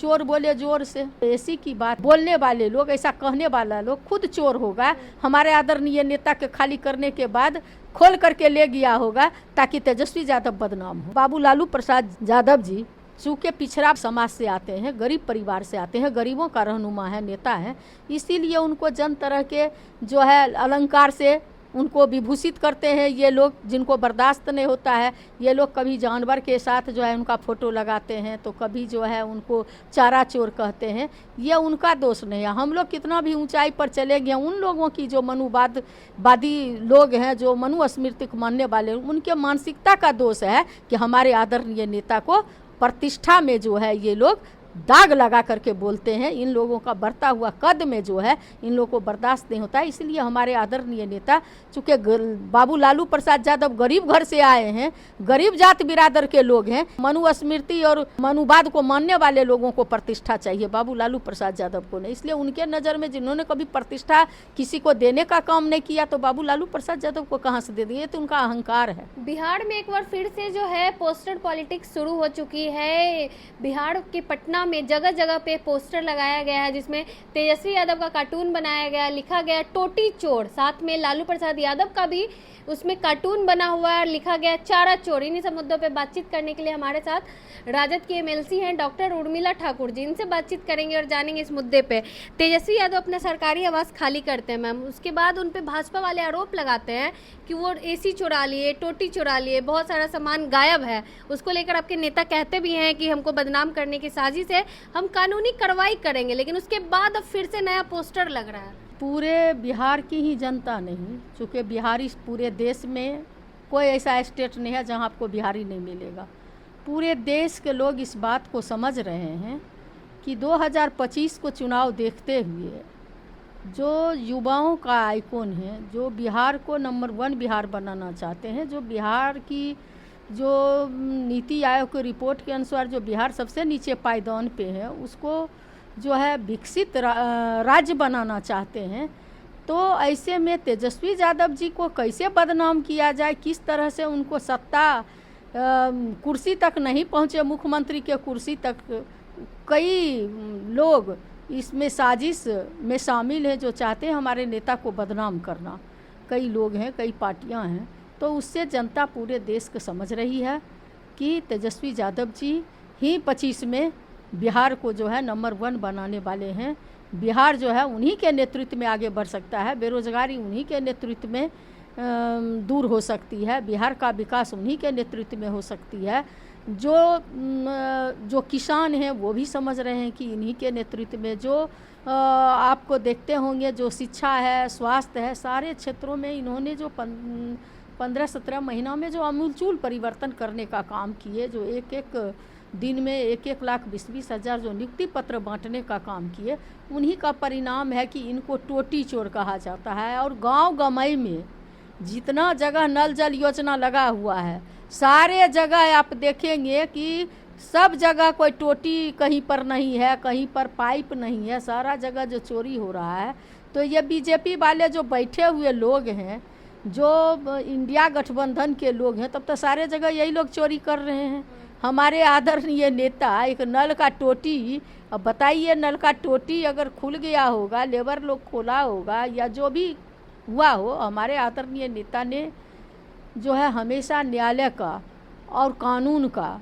चोर बोले जोर से। ऐसी की बात बोलने वाले लोग, ऐसा कहने वाला लोग खुद चोर होगा। हमारे आदरणीय नेता के खाली करने के बाद खोल करके ले गया होगा ताकि तेजस्वी यादव बदनाम हो। बाबू लालू प्रसाद यादव जी चूँकि पिछड़ा समाज से आते हैं, गरीब परिवार से आते हैं, गरीबों का रहनुमा है, नेता है, इसीलिए उनको जन तरह के जो है अलंकार से उनको विभूषित करते हैं ये लोग, जिनको बर्दाश्त नहीं होता है। ये लोग कभी जानवर के साथ जो है उनका फ़ोटो लगाते हैं, तो कभी जो है उनको चारा चोर कहते हैं। ये उनका दोष नहीं है। हम लोग कितना भी ऊंचाई पर चले गए, उन लोगों की जो मनुवादी लोग हैं, जो मनु स्मृति को मानने वाले, उनके मानसिकता का दोष है कि हमारे आदरणीय नेता को प्रतिष्ठा में जो है ये लोग दाग लगा करके बोलते हैं। इन लोगों का बढ़ता हुआ कद में जो है इन लोगों को बर्दाश्त नहीं होता है। इसलिए हमारे आदरणीय नेता, चूँकि बाबू लालू प्रसाद यादव गरीब घर से आए हैं, गरीब जात बिरादर के लोग हैं, मनु स्मृति और मनुवाद को मानने वाले लोगों को प्रतिष्ठा चाहिए, बाबू लालू प्रसाद यादव को नहीं। इसलिए उनके नज़र में जिन्होंने कभी प्रतिष्ठा किसी को देने का काम नहीं किया, तो बाबू लालू प्रसाद यादव को कहाँ से दे दिए? तो उनका अहंकार है। बिहार में एक बार फिर से जो है पोस्टर पॉलिटिक्स शुरू हो चुकी है। बिहार के पटना में जगह जगह पे पोस्टर लगाया गया है जिसमें तेजस्वी यादव का कार्टून बनाया गया, लिखा गया टोटी चोर, साथ में लालू प्रसाद यादव का भी उसमें कार्टून बना हुआ है, लिखा गया चारा चोर। इन्हीं सब मुद्दों पे बातचीत करने के लिए हमारे साथ राजद की एमएलसी हैं डॉक्टर उर्मिला ठाकुर जी, इनसे बातचीत करेंगे और जानेंगे इस मुद्दे पे। तेजस्वी यादव अपना सरकारी आवास खाली करते हैं मैम, उसके बाद उन पे भाजपा वाले आरोप लगाते हैं कि वो एसी चुरा लिए, टोटी चुरा लिए, बहुत सारा सामान गायब है। उसको लेकर आपके नेता कहते भी हैं कि हमको बदनाम करने की साजिश है, हम कानूनी कार्रवाई करेंगे, लेकिन उसके बाद अब फिर से नया पोस्टर लग रहा है। पूरे बिहार की ही जनता नहीं, चूँकि बिहारी पूरे देश में कोई ऐसा स्टेट नहीं है जहां आपको बिहारी नहीं मिलेगा। पूरे देश के लोग इस बात को समझ रहे हैं कि 2025 को चुनाव देखते हुए जो युवाओं का आइकॉन है, जो बिहार को नंबर 1 बिहार बनाना चाहते हैं, जो बिहार की जो नीति आयोग की रिपोर्ट के अनुसार जो बिहार सबसे नीचे पायदान पे है, उसको जो है विकसित राज्य बनाना चाहते हैं, तो ऐसे में तेजस्वी यादव जी को कैसे बदनाम किया जाए, किस तरह से उनको सत्ता कुर्सी तक नहीं पहुँचे, मुख्यमंत्री के कुर्सी तक। कई लोग इसमें साजिश में शामिल हैं जो चाहते हैं हमारे नेता को बदनाम करना। कई लोग हैं, कई पार्टियां हैं, तो उससे जनता पूरे देश को समझ रही है कि तेजस्वी यादव जी ही 25 में बिहार को जो है नंबर 1 बनाने वाले हैं। बिहार जो है उन्हीं के नेतृत्व में आगे बढ़ सकता है, बेरोजगारी उन्हीं के नेतृत्व में दूर हो सकती है, बिहार का विकास उन्हीं के नेतृत्व में हो सकती है। जो किसान हैं वो भी समझ रहे हैं कि इन्हीं के नेतृत्व में, जो आपको देखते होंगे जो शिक्षा है, स्वास्थ्य है, सारे क्षेत्रों में इन्होंने जो 15-17 महीना में जो आमूलचूल परिवर्तन करने का काम किए, जो एक दिन में 1-1 लाख 20-20 हज़ार जो नियुक्ति पत्र बांटने का काम किए, उन्हीं का परिणाम है कि इनको टोटी चोर कहा जाता है। और गांव गमई में जितना जगह नल जल योजना लगा हुआ है, सारे जगह आप देखेंगे कि सब जगह कोई टोटी कहीं पर नहीं है, कहीं पर पाइप नहीं है, सारा जगह जो चोरी हो रहा है। तो ये बीजेपी वाले जो बैठे हुए लोग हैं, जो इंडिया गठबंधन के लोग हैं, तब तो सारे जगह यही लोग चोरी कर रहे हैं। हमारे आदरणीय नेता एक नल का टोटी, अब बताइए नल का टोटी अगर खुल गया होगा, लेबर लोग खोला होगा या जो भी हुआ हो, हमारे आदरणीय नेता ने जो है हमेशा न्यायालय का और कानून का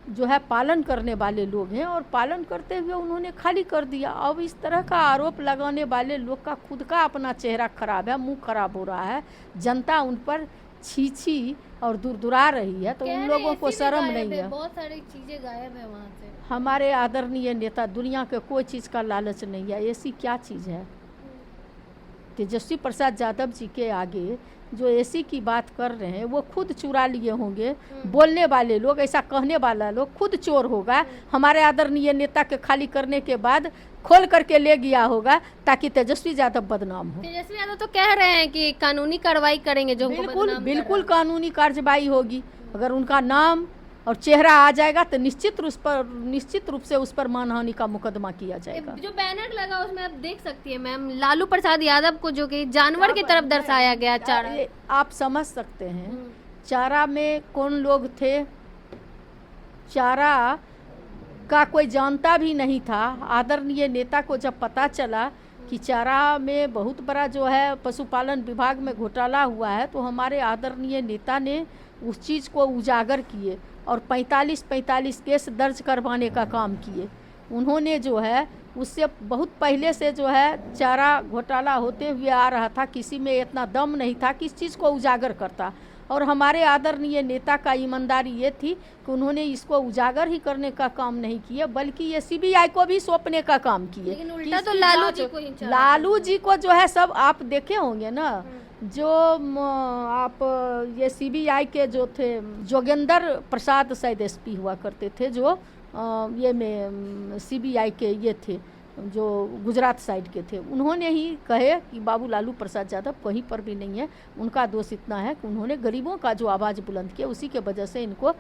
जो है पालन करने वाले लोग हैं, और पालन करते हुए उन्होंने खाली कर दिया। अब इस तरह का आरोप लगाने वाले लोग का खुद का अपना चेहरा खराब है, मुंह खराब हो रहा है, जनता उन पर छी और दुरदुरा रही है, तो उन लोगों को शर्म नहीं है। बहुत सारी चीजें गायब है वहाँ से। हमारे आदरणीय नेता, दुनिया के कोई चीज़ का लालच नहीं है, ऐसी क्या चीज़ है? तेजस्वी प्रसाद यादव जी के आगे जो एसी की बात कर रहे हैं वो खुद चुरा लिए होंगे। बोलने वाले लोग, ऐसा कहने वाला लोग खुद चोर होगा। हमारे आदरणीय नेता के खाली करने के बाद खोल करके ले गया होगा ताकि तेजस्वी यादव बदनाम हो। तेजस्वी यादव तो कह रहे हैं कि कानूनी कार्रवाई करेंगे, जो बिल्कुल कानूनी कार्रवाई होगी। अगर उनका नाम और चेहरा आ जाएगा तो निश्चित रूप से उस पर मानहानि का मुकदमा किया जाएगा। जो बैनर लगा उसमें आप देख सकती है मैम, लालू प्रसाद यादव को जो कि जानवर की तरफ दर्शाया गया चारा। आप समझ सकते हैं चारा में कौन लोग थे। चारा का कोई जानता भी नहीं था। आदरणीय नेता को जब पता चला कि चारा में बहुत बड़ा जो है पशुपालन विभाग में घोटाला हुआ है, तो हमारे आदरणीय नेता ने उस चीज़ को उजागर किए और 45 केस दर्ज करवाने का काम किए। उन्होंने जो है उससे बहुत पहले से जो है चारा घोटाला होते हुए आ रहा था, किसी में इतना दम नहीं था कि इस चीज़ को उजागर करता। और हमारे आदरणीय नेता का ईमानदारी ये थी कि उन्होंने इसको उजागर ही करने का काम नहीं किया, बल्कि ये सीबीआई को भी सौंपने का काम किए। लेकिन उल्टा तो लालू जी को ही चाहा। लालू जी को जो है सब आप देखे होंगे ना, जो आप ये सीबीआई के जो थे जोगेंद्र प्रसाद शायद एसपी हुआ करते थे, जो ये में सीबीआई के ये थे जो गुजरात साइड के थे, उन्होंने ही कहे कि बाबू लालू प्रसाद यादव कहीं पर भी नहीं है। उनका दोष इतना है कि उन्होंने गरीबों का जो आवाज़ बुलंद किया, उसी के वजह से इनको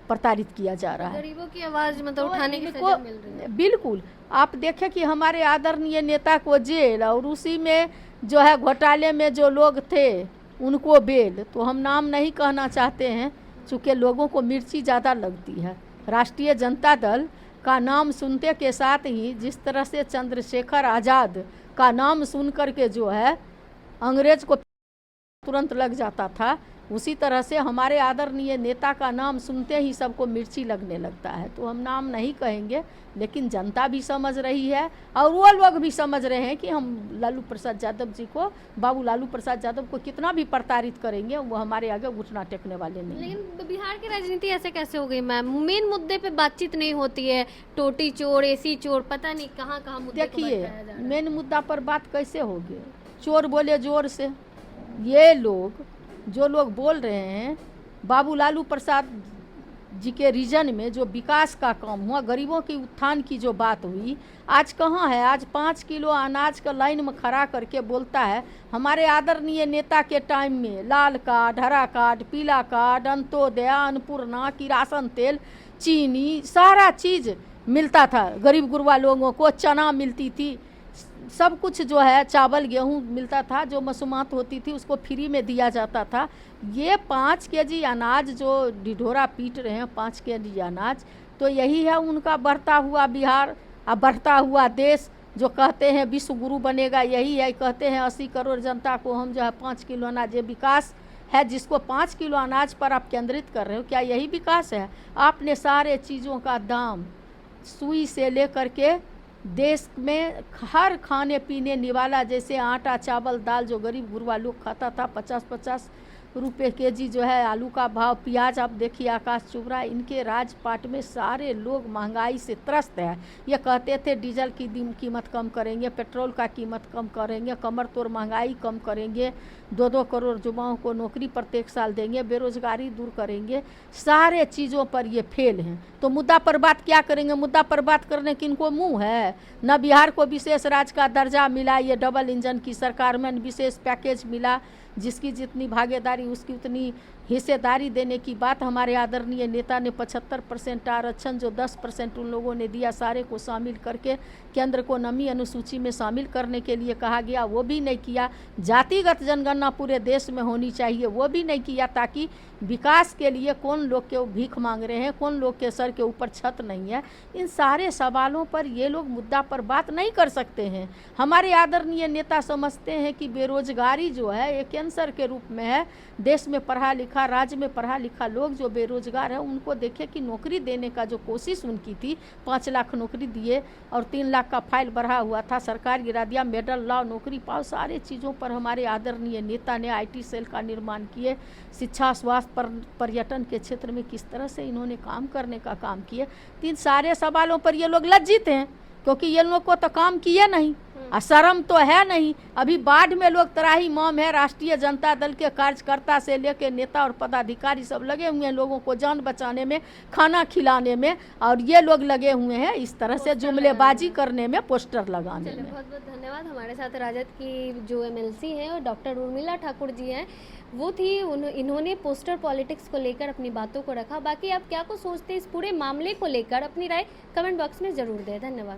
प्रताड़ित किया जा रहा है। गरीबों की आवाज़ मतलब उठाने की इनको सजा मिल रही है। बिल्कुल आप देखें कि हमारे आदरणीय नेता को जेल और उसी में जो है घोटाले में जो लोग थे उनको बेल। तो हम नाम नहीं कहना चाहते हैं चूँकि लोगों को मिर्ची ज़्यादा लगती है। राष्ट्रीय जनता दल का नाम सुनते के साथ ही जिस तरह से चंद्रशेखर आज़ाद का नाम सुन कर के जो है अंग्रेज को तुरंत लग जाता था, उसी तरह से हमारे आदरणीय नेता का नाम सुनते ही सबको मिर्ची लगने लगता है। तो हम नाम नहीं कहेंगे, लेकिन जनता भी समझ रही है और वो लोग भी समझ रहे हैं कि हम लालू प्रसाद यादव जी को, बाबू लालू प्रसाद यादव को कितना भी प्रताड़ित करेंगे, वो हमारे आगे घुटना टेकने वाले नहीं। लेकिन बिहार की राजनीति ऐसे कैसे हो गई मैम? मेन मुद्दे पे बातचीत नहीं होती है, टोटी चोर, एसी चोर, पता नहीं कहाँ कहाँ मुद्दे को देखिए भटकाया जा रहा है। मेन मुद्दा पर बात कैसे होगी? चोर बोले जोर से। ये लोग जो लोग बोल रहे हैं बाबू लालू प्रसाद जी के रीजन में जो विकास का काम हुआ, गरीबों की उत्थान की जो बात हुई, आज कहाँ है? आज 5 किलो अनाज का लाइन में खड़ा करके बोलता है हमारे आदरणीय नेता के टाइम में लाल कार्ड, हरा कार्ड, पीला कार्ड, अंत्योदय, अन्नपूर्णा, किरासन तेल, चीनी, सारा चीज़ मिलता था गरीब गुरबा लोगों को। चना मिलती थी, सब कुछ जो है चावल गेहूं मिलता था, जो मसूमात होती थी उसको फ्री में दिया जाता था। ये 5 केजी अनाज जो ढिढोरा पीट रहे हैं, 5 केजी अनाज, तो यही है उनका बढ़ता हुआ बिहार और बढ़ता हुआ देश। जो कहते हैं विश्व गुरु बनेगा, यही है। कहते हैं 80 करोड़ जनता को हम जो है 5 किलो अनाज, ये विकास है जिसको 5 किलो अनाज पर आप केंद्रित कर रहे हो? क्या यही विकास है? आपने सारे चीज़ों का दाम सुई से लेकर के देश में हर खाने पीने निवाला, जैसे आटा, चावल, दाल जो गरीब गुरबा लोग खाता था, 50-50 रुपये केजी जो है आलू का भाव, प्याज आप देखिए आकाश चुभ रहा है। इनके राजपाट में सारे लोग महंगाई से त्रस्त है। ये कहते थे डीजल की कीमत कम करेंगे, पेट्रोल का कीमत कम करेंगे, कमर तोड़ महंगाई कम करेंगे, 2-2 करोड़ युवाओं को नौकरी प्रत्येक साल देंगे, बेरोजगारी दूर करेंगे। सारे चीज़ों पर ये फेल हैं। तो मुद्दा पर बात क्या करेंगे? मुद्दा पर बात करने की इनको मुँह है? न बिहार को विशेष राज्य का दर्जा मिला, ये डबल इंजन की सरकार में विशेष पैकेज मिला, जिसकी जितनी भागीदारी उसकी उतनी हिस्सेदारी देने की बात हमारे आदरणीय नेता ने 75% आरक्षण जो 10% उन लोगों ने दिया, सारे को शामिल करके केंद्र को नमी अनुसूची में शामिल करने के लिए कहा गया, वो भी नहीं किया। जातिगत जनगणना पूरे देश में होनी चाहिए, वो भी नहीं किया, ताकि विकास के लिए कौन लोग के भीख मांग रहे हैं, कौन लोग के सर के ऊपर छत नहीं है, इन सारे सवालों पर ये लोग मुद्दा पर बात नहीं कर सकते हैं। हमारे आदरणीय नेता समझते हैं कि बेरोजगारी जो है एक कैंसर के रूप में है। देश में पढ़ा लिखा, राज्य में पढ़ा लिखा लोग जो बेरोजगार है उनको देखे कि नौकरी देने का जो कोशिश उनकी थी, 5 लाख नौकरी दिए और 3 लाख का फाइल बढ़ा हुआ था, सरकार गिरा दिया, मेडल लाओ नौकरी पाओ। सारे चीज़ों पर हमारे आदरणीय नेता ने IT सेल का निर्माण किए, शिक्षा, स्वास्थ्य, पर्यटन के क्षेत्र में किस तरह से इन्होंने काम करने का काम किए। 3 सारे सवालों पर ये लोग लज्जित हैं, क्योंकि ये लोग को तो काम किए नहीं और शर्म तो है नहीं। अभी बाढ़ में लोग त्राही माम है, राष्ट्रीय जनता दल के कार्यकर्ता से लेकर नेता और पदाधिकारी सब लगे हुए हैं लोगों को जान बचाने में, खाना खिलाने में, और ये लोग लगे हुए हैं इस तरह से जुमलेबाजी करने में, पोस्टर लगाने में। बहुत बहुत धन्यवाद। हमारे साथ राजद की जो MLC हैं और डॉक्टर उर्मिला ठाकुर जी हैं, वो थी। इन्होंने पोस्टर पॉलिटिक्स को लेकर अपनी बातों को रखा। बाकी आप क्या को सोचते हैं इस पूरे मामले को लेकर, अपनी राय कमेंट बॉक्स में ज़रूर दें। धन्यवाद।